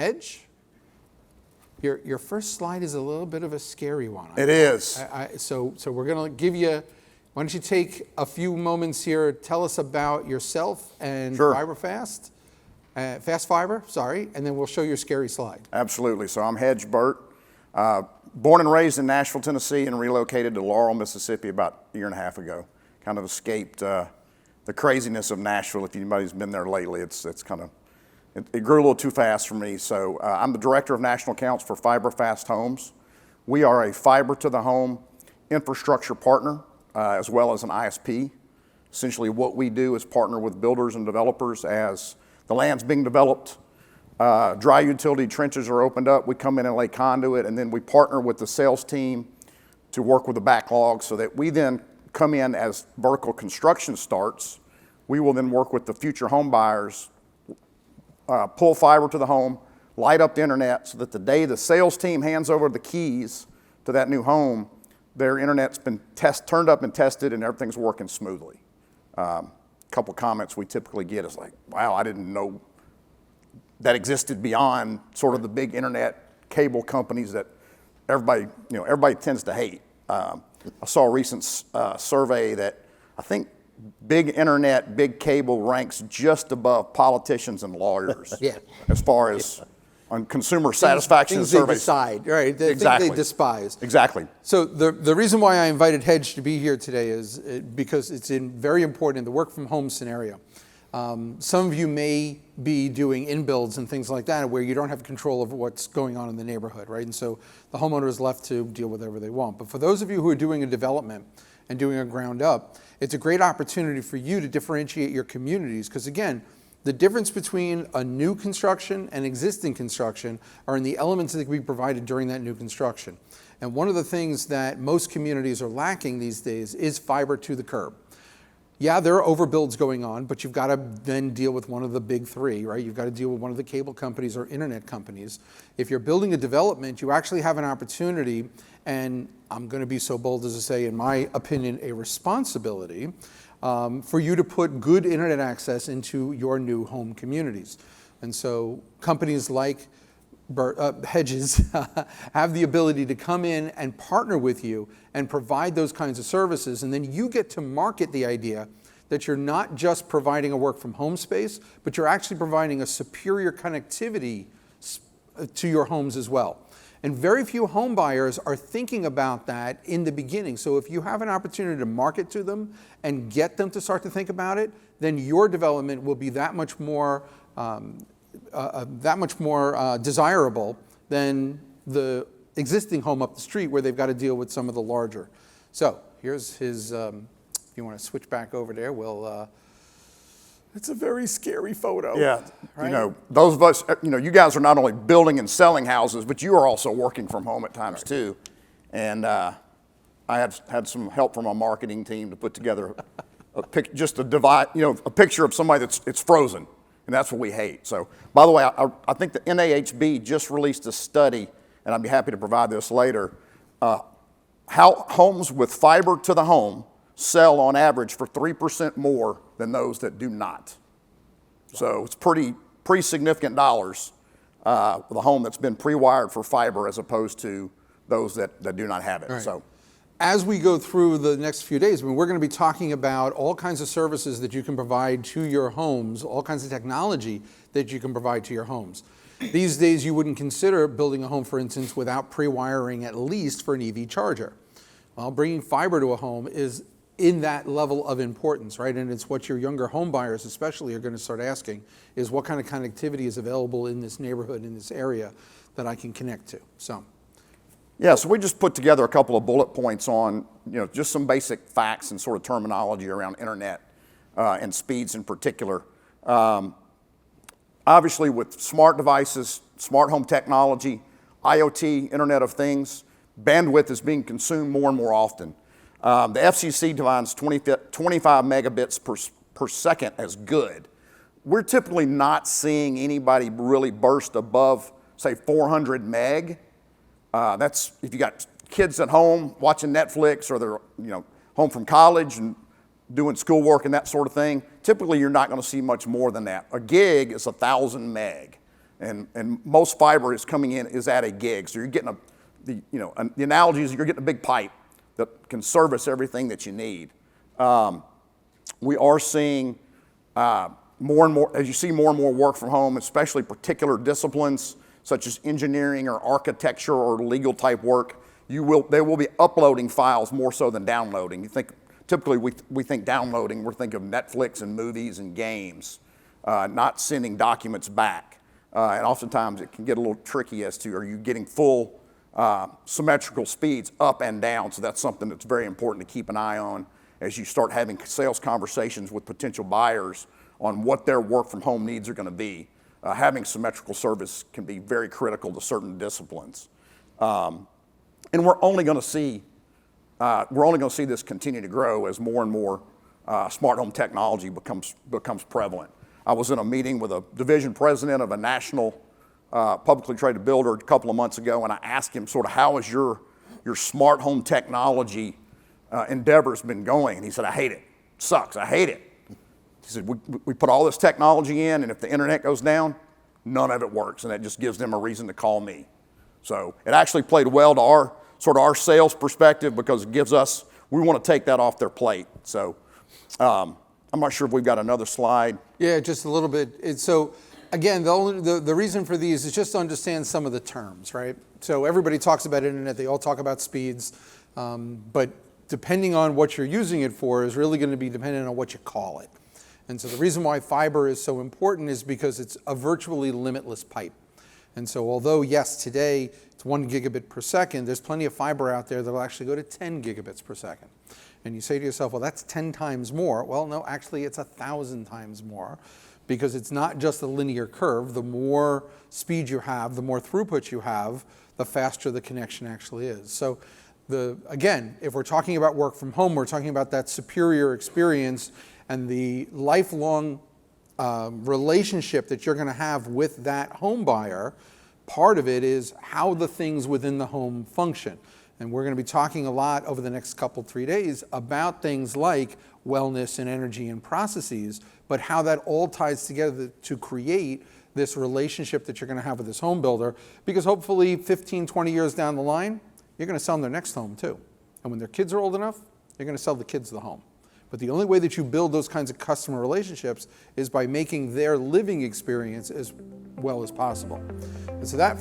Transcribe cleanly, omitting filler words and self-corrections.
Hedge, your first slide is a little bit of a scary one. It is. So we're going to give you, why don't you take a few moments here, tell us about yourself and Sure. FiberFast, Fast Fiber, sorry, and then we'll show your scary slide. Absolutely. So I'm Hedge Burt, born and raised in Nashville, Tennessee, and relocated to Laurel, Mississippi about a year and a half ago. Kind of escaped the craziness of Nashville. If anybody's been there lately, it's kind of, it grew a little too fast for me. So I'm the Director of National Accounts for FiberFast Homes. We are a fiber to the home infrastructure partner, as well as an ISP. Essentially what we do is partner with builders and developers as the land's being developed, dry utility trenches are opened up, we come in and lay conduit, and then we partner with the sales team to work with the backlog so that we then come in as vertical construction starts. We will then work with the future home buyers, pull fiber to the home, light up the internet so that the day the sales team hands over the keys to that new home, their internet's been turned up and tested and everything's working smoothly. Couple comments we typically get is like, wow, I didn't know that existed beyond sort of the big internet cable companies that everybody tends to hate. I saw a recent survey that I think big internet, big cable ranks just above politicians and lawyers Yeah. as far as on consumer satisfaction things surveys. They decide, right? The Exactly. things they despise. Exactly. So the reason why I invited Hedge to be here today is because it's very important in the work from home scenario. Some of you may be doing in-builds and things like that where you don't have control of what's going on in the neighborhood, right? And so the homeowner is left to deal with whatever they want. But for those of you who are doing a development and doing a ground up, it's a great opportunity for you to differentiate your communities because again, the difference between a new construction and existing construction are in the elements that can be provided during that new construction. And one of the things that most communities are lacking these days is fiber to the curb. Yeah, there are overbuilds going on, but you've got to then deal with one of the big three, right? You've got to deal with one of the cable companies or internet companies. If you're building a development, you actually have an opportunity, and I'm going to be so bold as to say, in my opinion, a responsibility for you to put good internet access into your new home communities. And so companies like Hedges have the ability to come in and partner with you and provide those kinds of services, and then you get to market the idea that you're not just providing a work from home space, but you're actually providing a superior connectivity to your homes as well. And very few home buyers are thinking about that in the beginning. So if you have an opportunity to market to them and get them to start to think about it, then your development will be that much more desirable than the existing home up the street where they've got to deal with some of the larger. So here's his, if you want to switch back over there, it's a very scary photo. Yeah, right? Those of us, you guys are not only building and selling houses, but you are also working from home at times too. And I had some help from my marketing team to put together a picture of somebody it's frozen. And that's what we hate. So, by the way, I think the NAHB just released a study, and I'd be happy to provide this later, how homes with fiber to the home sell on average for 3% more than those that do not. So it's pretty significant dollars with a home that's been pre-wired for fiber as opposed to those that do not have it. Right. So, as we go through the next few days, we're going to be talking about all kinds of services that you can provide to your homes, all kinds of technology that you can provide to your homes. These days, you wouldn't consider building a home, for instance, without pre-wiring at least for an EV charger. Well, bringing fiber to a home is in that level of importance, right? And it's what your younger home buyers especially are going to start asking is what kind of connectivity is available in this neighborhood, in this area that I can connect to. yeah, so we just put together a couple of bullet points on, just some basic facts and sort of terminology around internet and speeds in particular. Obviously with smart devices, smart home technology, IoT, Internet of Things, bandwidth is being consumed more and more often. The FCC defines 25 megabits per second as good. We're typically not seeing anybody really burst above, say, 400 meg. That's if you got kids at home watching Netflix or they're home from college and doing schoolwork and that sort of thing. Typically, you're not going to see much more than that. A gig is 1,000 meg. And most fiber is coming in is at a gig. So you're getting the analogy is you're getting a big pipe that can service everything that you need. We are seeing more and more, as you see more and more work from home, especially particular disciplines such as engineering or architecture or legal type work, they will be uploading files more so than downloading. Typically we think downloading, we're thinking of Netflix and movies and games, not sending documents back. And oftentimes it can get a little tricky as to, are you getting full symmetrical speeds up and down? So that's something that's very important to keep an eye on as you start having sales conversations with potential buyers on what their work from home needs are going to be. Having symmetrical service can be very critical to certain disciplines. And we're only going to see this continue to grow as more and more smart home technology becomes prevalent. I was in a meeting with a division president of a national publicly traded builder a couple of months ago, and I asked him sort of, how has your smart home technology endeavors been going? And he said, I hate it. It sucks. I hate it. He said, we put all this technology in, and if the internet goes down, none of it works, and that just gives them a reason to call me. So it actually played well to our sales perspective, because it gives us, we want to take that off their plate. So I'm not sure if we've got another slide. Yeah, just a little bit. So again, the reason for these is just to understand some of the terms, right? So everybody talks about internet, they all talk about speeds, but depending on what you're using it for is really going to be dependent on what you call it. And so the reason why fiber is so important is because it's a virtually limitless pipe. And so although, yes, today it's 1 gigabit per second, there's plenty of fiber out there that will actually go to 10 gigabits per second. And you say to yourself, well, that's 10 times more. Well, no, actually it's 1,000 times more, because it's not just a linear curve. The more speed you have, the more throughput you have, the faster the connection actually is. So again, if we're talking about work from home, we're talking about that superior experience and the lifelong relationship that you're going to have with that home buyer. Part of it is how the things within the home function. And we're going to be talking a lot over the next 3 days about things like wellness and energy and processes, but how that all ties together to create this relationship that you're going to have with this home builder, because hopefully 15, 20 years down the line, you're going to sell them their next home too. And when their kids are old enough, you're going to sell the kids the home. But the only way that you build those kinds of customer relationships is by making their living experience as well as possible. And so that